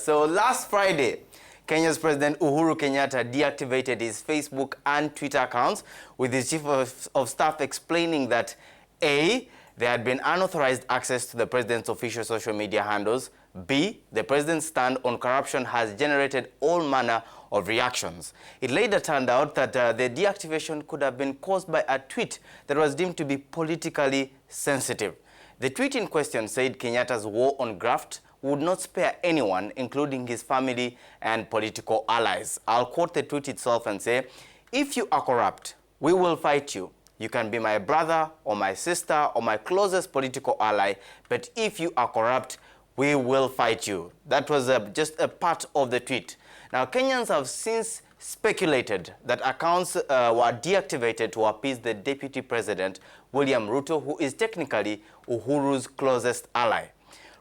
So last Friday, Kenya's President Uhuru Kenyatta deactivated his Facebook and Twitter accounts, with his chief of staff explaining that A, there had been unauthorized access to the president's official social media handles. B, the president's stand on corruption has generated all manner of reactions. It later turned out that the deactivation could have been caused by a tweet that was deemed to be politically sensitive. The tweet in question said Kenyatta's war on graft would not spare anyone, including his family and political allies. I'll quote the tweet itself and say, "If you are corrupt, we will fight you. You can be my brother or my sister or my closest political ally, but if you are corrupt, we will fight you." That was just a part of the tweet. Now, Kenyans have since speculated that accounts were deactivated to appease the Deputy President, William Ruto, who is technically Uhuru's closest ally.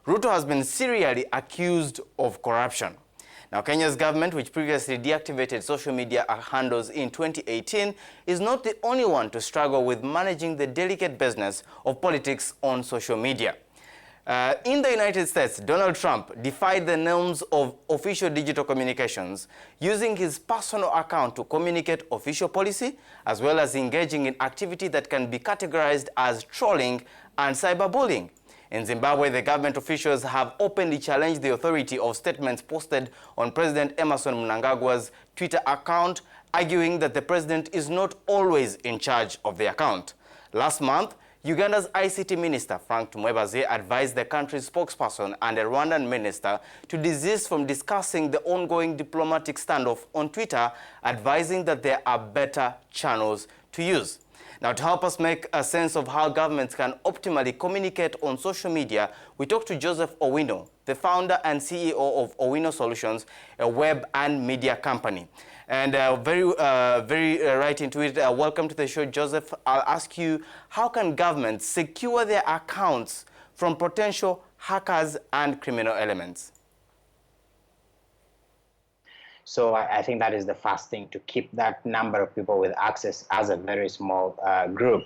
Ruto has been serially accused of corruption. Now, Kenya's government, which previously deactivated social media handles in 2018, is not the only one to struggle with managing the delicate business of politics on social media. In the United States, Donald Trump defied the norms of official digital communications, using his personal account to communicate official policy, as well as engaging in activity that can be categorized as trolling and cyberbullying. In Zimbabwe, the government officials have openly challenged the authority of statements posted on President Emerson Mnangagwa's Twitter account, arguing that the president is not always in charge of the account. Last month, Uganda's ICT minister, Frank Tumwebaze, advised the country's spokesperson and a Rwandan minister to desist from discussing the ongoing diplomatic standoff on Twitter, advising that there are better channels to use. Now, to help us make a sense of how governments can optimally communicate on social media, we talked to Joseph Owino, the founder and CEO of Owino Solutions, a web and media company. And very right into it, welcome to the show, Joseph. I'll ask you, how can governments secure their accounts from potential hackers and criminal elements? So I think that is the first thing, to keep that number of people with access as a very small group.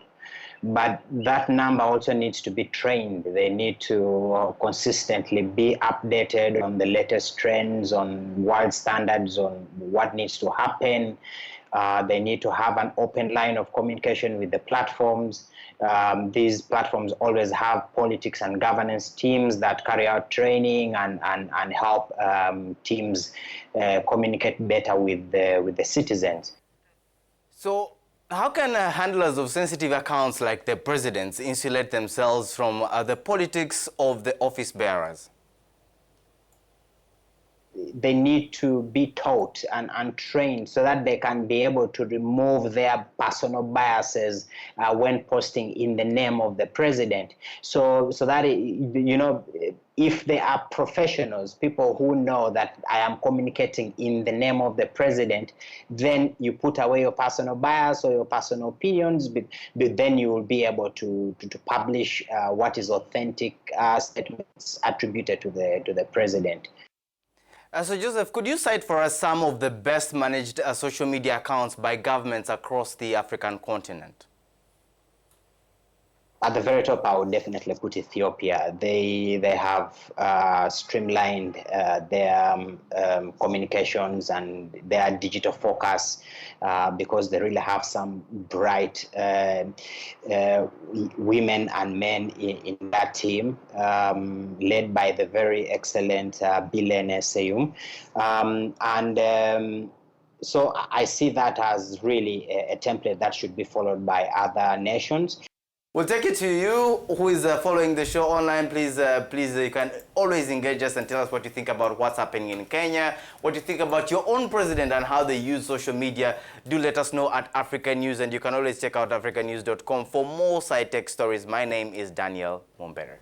But that number also needs to be trained. They need to consistently be updated on the latest trends, on world standards, on what needs to happen. They need to have an open line of communication with the platforms. These platforms always have politics and governance teams that carry out training and help teams communicate better with the citizens. So how can handlers of sensitive accounts like the presidents insulate themselves from the politics of the office bearers? They need to be taught and trained so that they can be able to remove their personal biases when posting in the name of the president. So that, you know, if they are professionals, people who know that I am communicating in the name of the president, then you put away your personal bias or your personal opinions, but then you will be able to publish what is authentic statements attributed to the president. So Joseph, could you cite for us some of the best managed social media accounts by governments across the African continent? At the very top, I would definitely put Ethiopia. They have streamlined their communications and their digital focus because they really have some bright women and men in that team, led by the very excellent Bilene Seyum. So I see that as really a template that should be followed by other nations. We'll take it to you who is following the show online. Please, you can always engage us and tell us what you think about what's happening in Kenya, what you think about your own president and how they use social media. Do let us know at Africanews, and you can always check out africanews.com for more side tech stories. My name is Daniel Mombere.